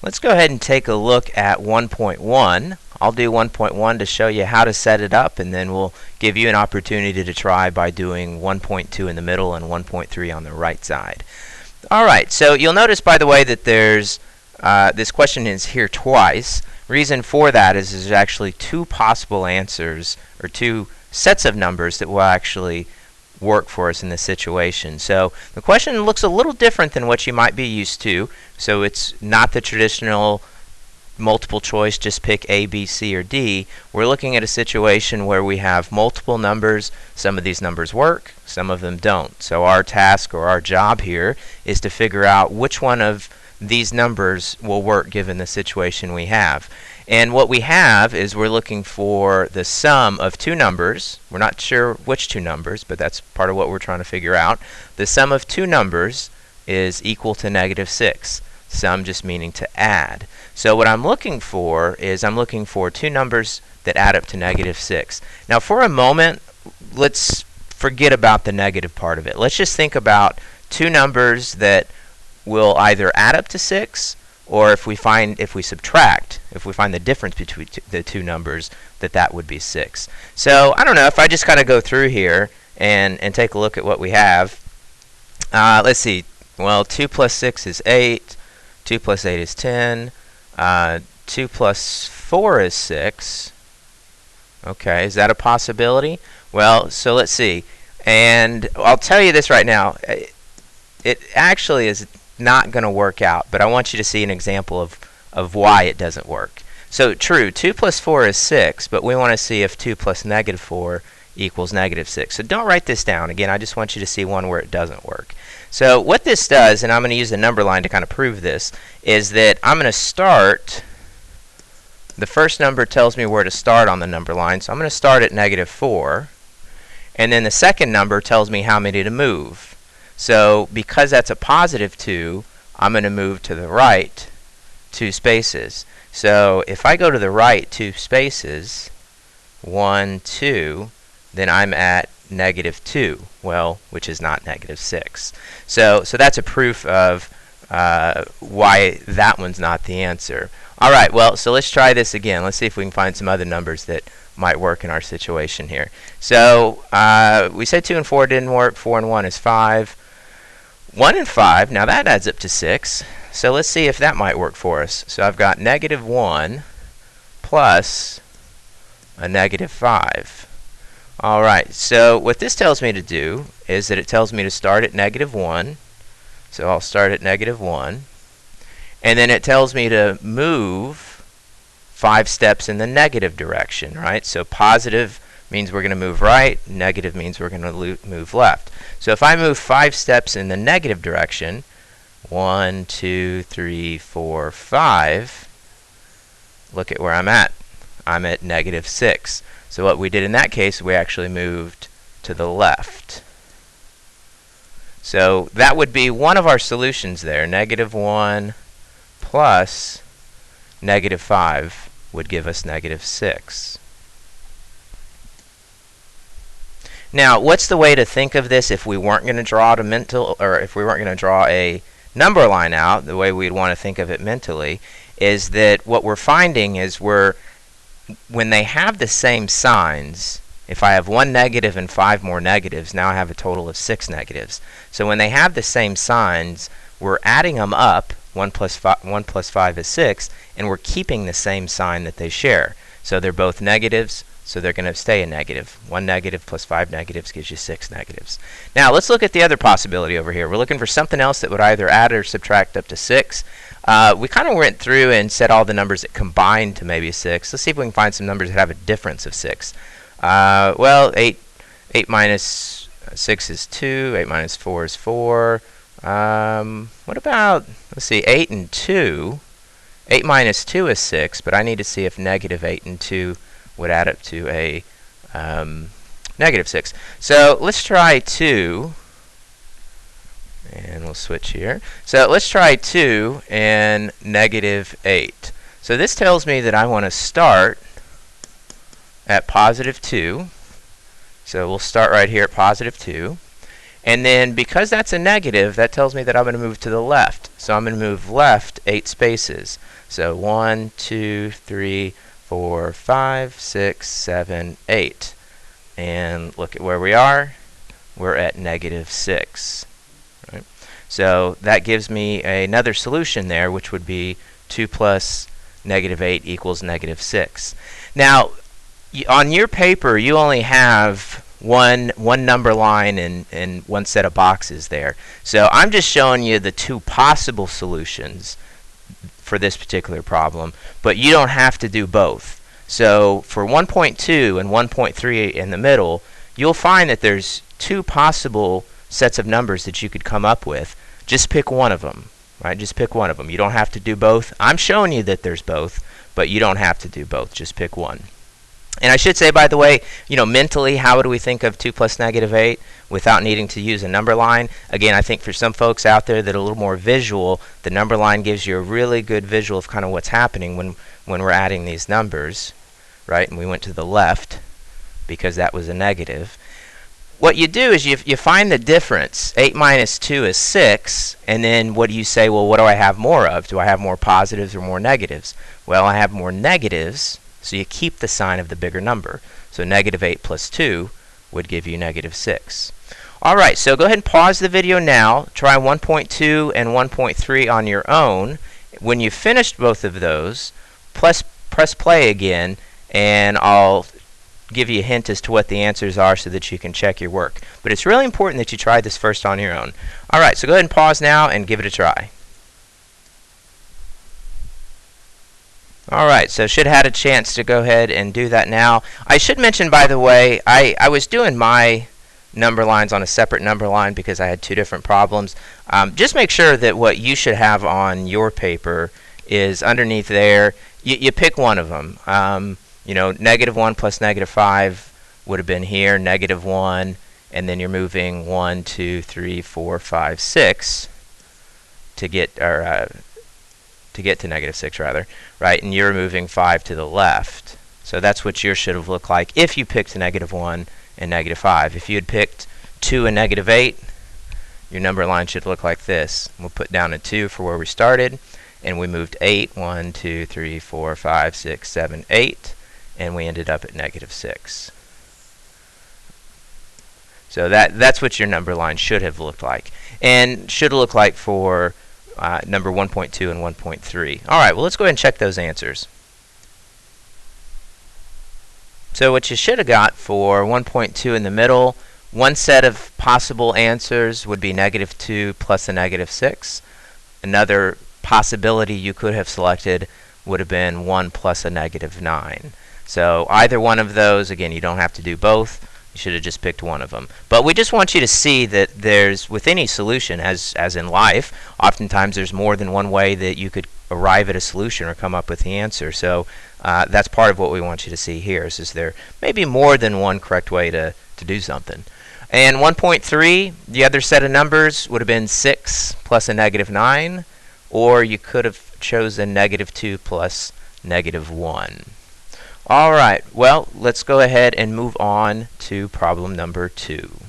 Let's go ahead and take a look at 1.1. I'll do 1.1 to show you how to set it up, and then we'll give you an opportunity to try by doing 1.2 in the middle and 1.3 on the right side. Alright, so you'll notice, by the way, that there's this question is here twice. Reason for that is there's actually two possible answers, or two sets of numbers that will actually work for us in this situation. So the question looks a little different than what you might be used to. So it's not the traditional multiple choice, just pick A, B, C, or D. We're looking at a situation where we have multiple numbers. Some of these numbers work, some of them don't. So our task or our job here is to figure out which one of these numbers will work given the situation we have. And what we have is we're looking for the sum of two numbers. We're not sure which two numbers, but that's part of what we're trying to figure out. The sum of two numbers is equal to -6. Sum just meaning to add. So what I'm looking for is I'm looking for two numbers that add up to -6. Now for a moment, let's forget about the negative part of it. Let's just think about two numbers that will either add up to 6, or if we find the difference between the two numbers, that would be 6. So I don't know, if I just kind of go through here and take a look at what we have. Let's see. Well, 2 plus 6 is 8. 2 plus 8 is 10. 2 plus 4 is 6. Okay, is that a possibility? Well, so let's see. And I'll tell you this right now. It actually is not going to work out, but I want you to see an example of why it doesn't work. So true, 2 plus 4 is 6, but we want to see if 2 plus -4 equals -6. So don't write this down. Again, I just want you to see one where it doesn't work. So what this does, and I'm going to use the number line to kind of prove this, is that I'm going to start, the first number tells me where to start on the number line, so I'm going to start at -4, and then the second number tells me how many to move. So because that's a +2, I'm going to move to the right 2 spaces. So if I go to the right 2 spaces, 1, 2, then I'm at -2, well, which is not -6. So that's a proof of why that one's not the answer. Alright, well, so let's try this again. Let's see if we can find some other numbers that might work in our situation here. So we said 2 and 4 didn't work. 4 and 1 is 5. 1 and 5, now that adds up to 6. So let's see if that might work for us. So I've got -1 plus a -5. Alright, so what this tells me to do is that it tells me to start at -1. So I'll start at -1. And then it tells me to move 5 steps in the negative direction, right? So positive means we're going to move right, negative means we're going to move left. So if I move 5 steps in the negative direction, 1, 2, 3, 4, 5, look at where I'm at. I'm at -6. So what we did in that case, we actually moved to the left. So that would be one of our solutions there. -1 plus -5 would give us -6. Now, what's the way to think of this if we weren't going to draw a mental, or if we weren't going to draw a number line out? The way we'd want to think of it mentally is that what we're finding is when they have the same signs, if I have 1 negative and 5 more negatives, now I have a total of 6 negatives. So when they have the same signs, we're adding them up. 1 plus 5 is 6, and we're keeping the same sign that they share. So they're both negatives, so they're going to stay a negative. 1 negative plus 5 negatives gives you 6 negatives. Now let's look at the other possibility over here. We're looking for something else that would either add or subtract up to 6. We kind of went through and said all the numbers that combine to maybe 6. Let's see if we can find some numbers that have a difference of 6. Well, 8 minus 6 is 2. 8 minus 4 is 4. What about, let's see, 8 and 2. 8 minus 2 is 6, but I need to see if -8 and 2 would add up to a -6. So let's try 2. And we'll switch here. So let's try 2 and -8. So this tells me that I want to start at +2. So we'll start right here at +2. And then because that's a negative, that tells me that I'm going to move to the left. So I'm going to move left 8 spaces. So 1, 2, 3, 4, 5, 6, 7, 8. And look at where we are. We're at -6. Right? So that gives me another solution there, which would be 2 plus -8 equals -6. Now, on your paper, you only have one number line and one set of boxes there. So I'm just showing you the 2 possible solutions for this particular problem, but you don't have to do both. So for 1.2 and 1.3 in the middle, you'll find that there's 2 possible sets of numbers that you could come up with. Just pick one of them, right? Just pick one of them. You don't have to do both. I'm showing you that there's both, but you don't have to do both. Just pick one. And I should say, by the way, mentally, how do we think of 2 plus -8 without needing to use a number line? Again, I think for some folks out there that are a little more visual, the number line gives you a really good visual of kind of what's happening when we're adding these numbers, right? And we went to the left because that was a negative. What you do is you find the difference. 8 minus 2 is 6, and then what do you say? Well, what do I have more of? Do I have more positives or more negatives? Well, I have more negatives, so you keep the sign of the bigger number. So -8 plus 2 would give you -6. All right, so go ahead and pause the video now. Try 1.2 and 1.3 on your own. When you've finished both of those, press play again, and I'll give you a hint as to what the answers are so that you can check your work. But it's really important that you try this first on your own. All right, so go ahead and pause now and give it a try. All right, so should have had a chance to go ahead and do that now. I should mention, by the way, I was doing my number lines on a separate number line because I had 2 different problems. Just make sure that what you should have on your paper is underneath there. You pick one of them. -1 plus -5 would have been here, -1, and then you're moving 1, 2, 3, 4, 5, 6 to get to -6 rather, right? And you're moving 5 to the left. So that's what yours should have looked like if you picked -1 and -5. If you had picked 2 and -8, your number line should look like this. We'll put down a 2 for where we started, and we moved 8, 1, 2, 3, 4, 5, 6, 7, 8, and we ended up at -6. So that's what your number line should have looked like, and should look like for number 1.2 and 1.3. All right, well, let's go ahead and check those answers. So what you should have got for 1.2 in the middle, one set of possible answers would be -2 plus a -6. Another possibility you could have selected would have been 1 plus a -9. So either one of those, again, you don't have to do both. You should have just picked one of them. But we just want you to see that there's, with any solution, as in life, oftentimes there's more than one way that you could arrive at a solution or come up with the answer. So that's part of what we want you to see here, is there may be more than one correct way to do something. And 1.3, the other set of numbers would have been 6 plus a -9, or you could have chosen -2 plus -1. All right, well, let's go ahead and move on to problem number 2.